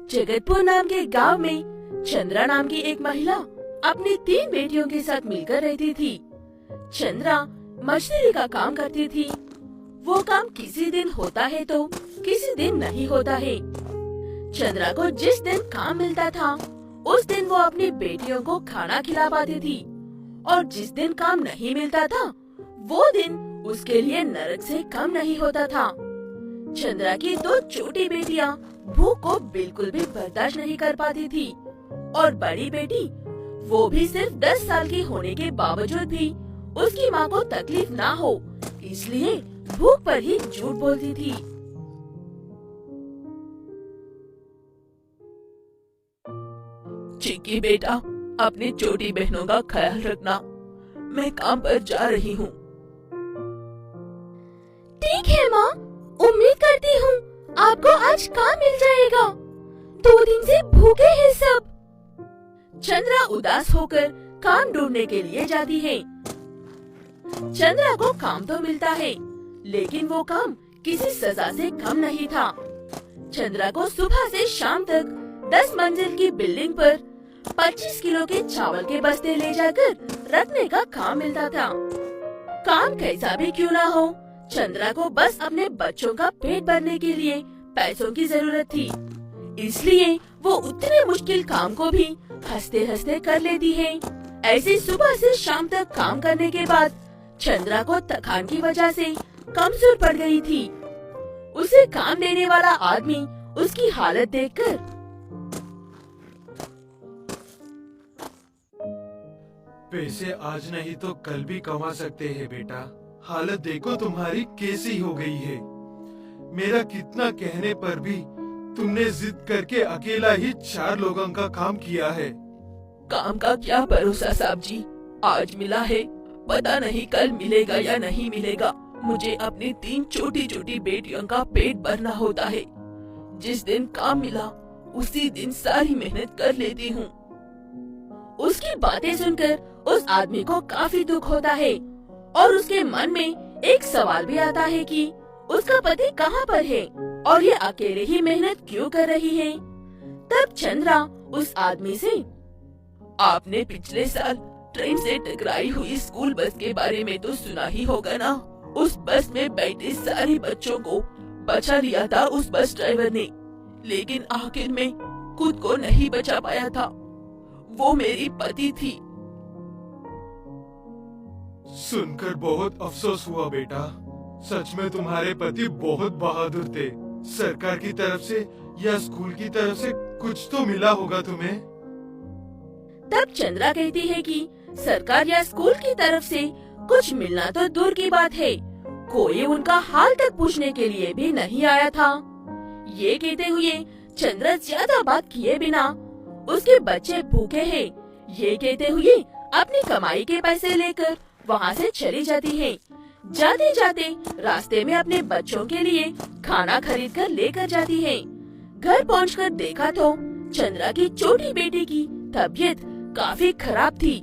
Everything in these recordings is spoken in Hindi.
जगतपुर नाम के गांव में चंद्रा नाम की एक महिला अपनी 3 बेटियों के साथ मिलकर रहती थी। चंद्रा मजदूरी का काम करती थी। वो काम किसी दिन होता है तो किसी दिन नहीं होता है। चंद्रा को जिस दिन काम मिलता था उस दिन वो अपनी बेटियों को खाना खिला पाती थी, और जिस दिन काम नहीं मिलता था वो दिन उसके लिए नरक से कम नहीं होता था। चंद्रा की 2 छोटी बेटियां भूख को बिल्कुल भी बर्दाश्त नहीं कर पाती थी, और बड़ी बेटी वो भी सिर्फ 10 साल की होने के बावजूद भी उसकी माँ को तकलीफ ना हो इसलिए भूख पर ही झूठ बोलती थी। चिक्की बेटा, अपनी छोटी बहनों का ख्याल रखना, मैं काम पर जा रही हूँ। ठीक है माँ, उम्मीद करती हूँ आपको आज काम मिल जाएगा। 2 दिन से भूखे हैं सब। चंद्रा उदास होकर काम ढूंढने के लिए जाती है। चंद्रा को काम तो मिलता है, लेकिन वो काम किसी सजा से कम नहीं था। चंद्रा को सुबह से शाम तक 10 मंजिल की बिल्डिंग पर 25 किलो के चावल के बस्ते ले जाकर रखने का काम मिलता था। काम कैसा भी क्यों ना हो, चंद्रा को बस अपने बच्चों का पेट भरने के लिए पैसों की जरूरत थी, इसलिए वो उतने मुश्किल काम को भी हंसते हंसते कर लेती है। ऐसे सुबह से शाम तक काम करने के बाद चंद्रा को थकान की वजह से कमजोर पड़ गई थी। उसे काम देने वाला आदमी उसकी हालत देखकर, पैसे आज नहीं तो कल भी कमा सकते हैं बेटा, हालत देखो तुम्हारी कैसी हो गई है। मेरा कितना कहने पर भी तुमने जिद करके अकेला ही 4 लोगों का काम किया है। काम का क्या भरोसा साहब जी, आज मिला है, पता नहीं कल मिलेगा या नहीं मिलेगा। मुझे अपनी 3 छोटी छोटी बेटियों का पेट भरना होता है। जिस दिन काम मिला उसी दिन सारी मेहनत कर लेती हूँ। उसकी बातें सुनकर उस आदमी को काफी दुख होता है, और उसके मन में एक सवाल भी आता है कि उसका पति कहाँ पर है और ये अकेले ही मेहनत क्यों कर रही है। तब चंद्रा उस आदमी से, आपने पिछले साल ट्रेन से टकराई हुई स्कूल बस के बारे में तो सुना ही होगा ना। उस बस में बैठे सारे बच्चों को बचा लिया था उस बस ड्राइवर ने, लेकिन आखिर में खुद को नहीं बचा पाया था। वो मेरी पति थी। सुनकर बहुत अफसोस हुआ बेटा, सच में तुम्हारे पति बहुत बहादुर थे। सरकार की तरफ से या स्कूल की तरफ से कुछ तो मिला होगा तुम्हें। तब चंद्रा कहती है कि सरकार या स्कूल की तरफ से कुछ मिलना तो दूर की बात है, कोई उनका हाल तक पूछने के लिए भी नहीं आया था। ये कहते हुए चंद्रा ज्यादा बात किए बिना उसके बच्चे भूखे हैं ये कहते हुए अपनी कमाई के पैसे लेकर वहाँ से चली जाती है। जाते जाते रास्ते में अपने बच्चों के लिए खाना खरीद कर लेकर जाती है। घर पहुंचकर देखा तो चंद्रा की छोटी बेटी की तबीयत काफी खराब थी।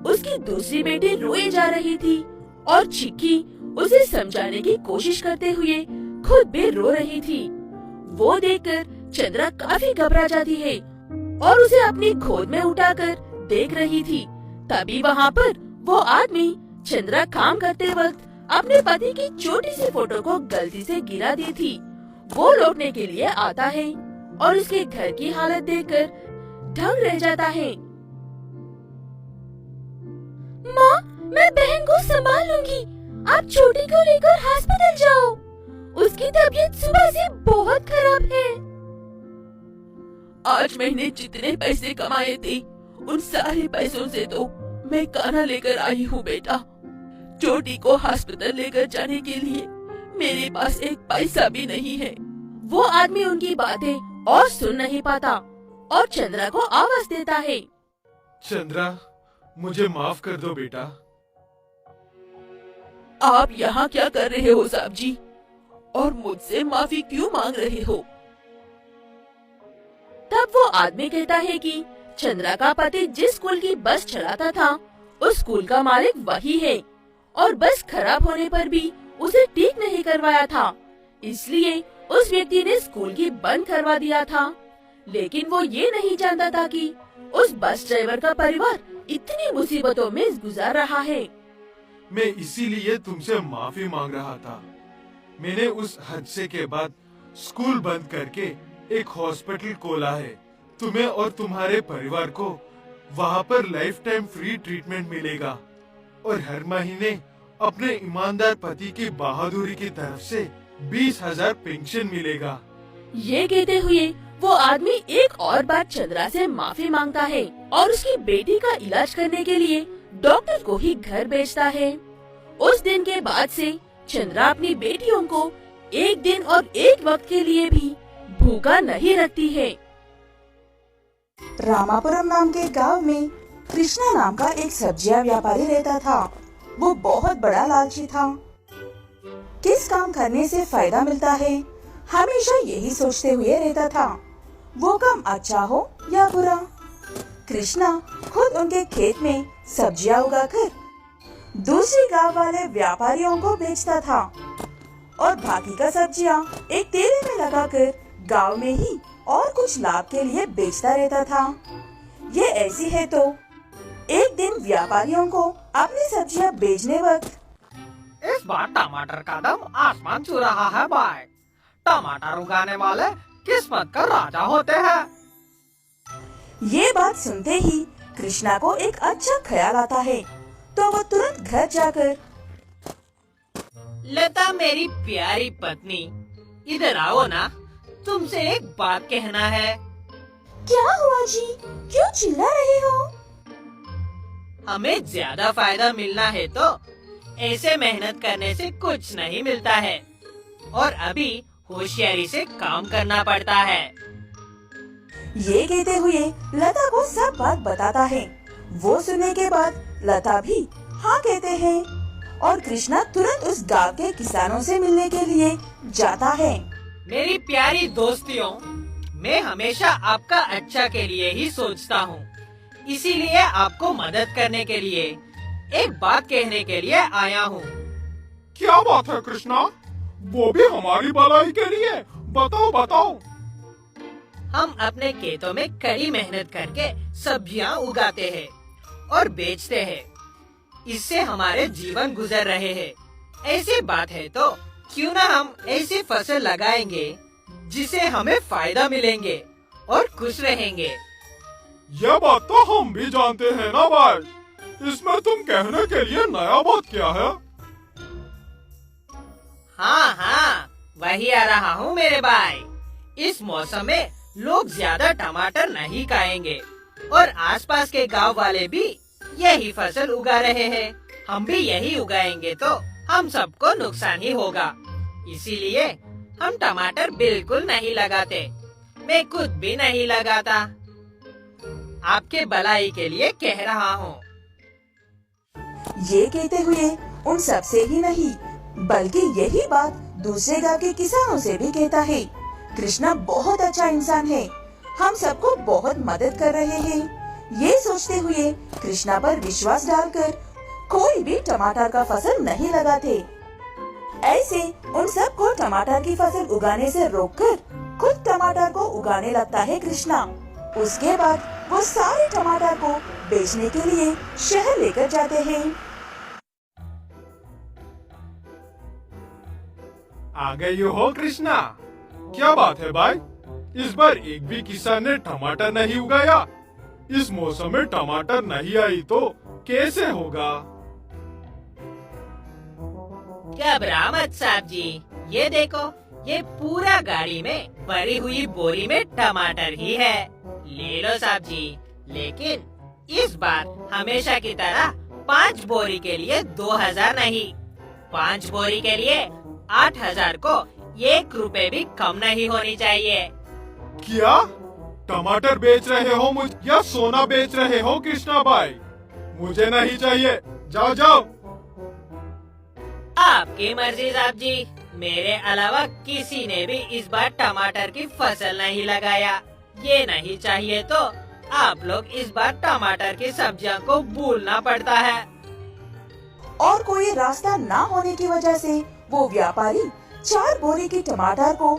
उसकी दूसरी बेटी रोए जा रही थी और चिक्की उसे समझाने की कोशिश करते हुए खुद भी रो रही थी। वो देखकर चंद्रा काफी घबरा जाती है और उसे अपनी गोद में उठाकर देख रही थी। तभी वहाँ पर वो आदमी चंद्रा काम करते वक्त अपने पति की छोटी सी फोटो को गलती से गिरा दी थी। वो लौटने के लिए आता है और उसके घर की हालत देखकर दंग रह जाता है। माँ, मैं बहन को संभाल लूंगी, आप छोटी को लेकर हॉस्पिटल जाओ। उसकी तबीयत सुबह से बहुत खराब है। आज मैंने जितने पैसे कमाए थे उन सारे पैसों से तो मैं खाना लेकर आई हूँ बेटा। छोटी को हॉस्पिटल लेकर जाने के लिए मेरे पास एक पैसा भी नहीं है। वो आदमी उनकी बातें और सुन नहीं पाता और चंद्रा को आवाज देता है, चंद्रा, मुझे माफ कर दो बेटा। आप यहाँ क्या कर रहे हो साहब जी, और मुझसे माफी क्यों मांग रहे हो। तब वो आदमी कहता है कि चंद्रा का पति जिस स्कूल की बस चलाता था उस स्कूल का मालिक वही है, और बस खराब होने पर भी उसे ठीक नहीं करवाया था, इसलिए उस व्यक्ति ने स्कूल की बंद करवा दिया था। लेकिन वो ये नहीं जानता था कि उस बस ड्राइवर का परिवार इतनी मुसीबतों में गुजार रहा है। मैं इसीलिए तुमसे माफी मांग रहा था। मैंने उस हादसे के बाद स्कूल बंद करके एक हॉस्पिटल खोला है। तुम्हें और तुम्हारे परिवार को वहाँ पर लाइफ टाइम फ्री ट्रीटमेंट मिलेगा और हर महीने अपने ईमानदार पति की बहादुरी की तरफ से 20,000 पेंशन मिलेगा। ये कहते हुए वो आदमी एक और बार चंद्रा से माफी मांगता है और उसकी बेटी का इलाज करने के लिए डॉक्टर को ही घर भेजता है। उस दिन के बाद से चंद्रा अपनी बेटियों को एक दिन और एक वक्त के लिए भी भूखा नहीं रखती है। रामापुरम नाम के गांव में कृष्णा नाम का एक सब्जियां व्यापारी रहता था। वो बहुत बड़ा लालची था। किस काम करने से फायदा मिलता है, हमेशा यही सोचते हुए रहता था, वो काम अच्छा हो या बुरा। कृष्णा खुद उनके खेत में सब्जियां उगाकर दूसरे गांव वाले व्यापारियों को बेचता था और बाकी का सब्जियां एक तेले में लगाकर गांव में ही और कुछ लाभ के लिए बेचता रहता था। ये ऐसी है तो एक दिन व्यापारियों को अपनी सब्जियां बेचने वक्त इस बार टमाटर का दाम आसमान छू रहा है भाई। टमाटर उगाने वाले किस्मत का राजा होते हैं। ये बात सुनते ही कृष्णा को एक अच्छा ख्याल आता है, तो वो तुरंत घर जाकर लता मेरी प्यारी पत्नी, इधर आओ ना, तुमसे एक बात कहना है। क्या हुआ जी, क्यों चिल्ला रहे हो? हमें ज्यादा फायदा मिलना है तो ऐसे मेहनत करने से कुछ नहीं मिलता है और अभी होशियारी से काम करना पड़ता है। ये कहते हुए लता को सब बात बताता है। वो सुनने के बाद लता भी हाँ कहते हैं और कृष्णा तुरंत उस गांव के किसानों से मिलने के लिए जाता है। मेरी प्यारी दोस्तियों, मैं हमेशा आपका अच्छा के लिए ही सोचता हूँ, इसीलिए आपको मदद करने के लिए एक बात कहने के लिए आया हूँ। क्या बात है कृष्णा? वो भी हमारी भलाई के लिए? बताओ बताओ। हम अपने खेतों में कड़ी मेहनत करके सब्जियाँ उगाते हैं और बेचते हैं। इससे हमारे जीवन गुजर रहे हैं। ऐसी बात है तो क्यों ना हम ऐसी फसल लगाएंगे जिसे हमें फायदा मिलेंगे और खुश रहेंगे। यह बात तो हम भी जानते हैं ना भाई। इसमें तुम कहने के लिए नया बात क्या है? हाँ हाँ, वही आ रहा हूँ मेरे भाई। इस मौसम में लोग ज्यादा टमाटर नहीं खाएंगे और आसपास के गांव वाले भी यही फसल उगा रहे हैं। हम भी यही उगाएंगे तो हम सबको नुकसान ही होगा। इसीलिए हम टमाटर बिल्कुल नहीं लगाते। मैं खुद भी नहीं लगाता। आपके भलाई के लिए कह रहा हूँ। ये कहते हुए उन सब से ही नहीं बल्कि यही बात दूसरे गांव के किसानों से भी कहता है। कृष्णा बहुत अच्छा इंसान है, हम सबको बहुत मदद कर रहे हैं। ये सोचते हुए कृष्णा पर विश्वास डालकर कोई भी टमाटर का फसल नहीं लगाते। ऐसे उन सबको टमाटर की फसल उगाने से रोककर खुद टमाटर को उगाने लगता है कृष्णा। उसके बाद वो सारे टमाटर को बेचने के लिए शहर लेकर जाते हैं। आ गई हो कृष्णा? क्या बात है भाई? इस बार एक भी किसान ने टमाटर नहीं उगाया। इस मौसम में टमाटर नहीं आई तो कैसे होगा? घबरा मत साहब जी, ये देखो, ये पूरा गाड़ी में भरी हुई बोरी में टमाटर ही है। ले लो साहब जी, लेकिन इस बार हमेशा की तरह 5 बोरी के लिए 2,000 नहीं, 5 बोरी के लिए 8,000 को 1 रुपए भी कम नहीं होनी चाहिए। क्या टमाटर बेच रहे हो मुझे या सोना बेच रहे हो कृष्णा भाई? मुझे नहीं चाहिए, जाओ जाओ। आपकी मर्जी साहब जी, मेरे अलावा किसी ने भी इस बार टमाटर की फसल नहीं लगाया। ये नहीं चाहिए तो आप लोग इस बार टमाटर की सब्जियां को भूलना पड़ता है। और कोई रास्ता ना होने की वजह से वो व्यापारी 4 बोरी की टमाटर को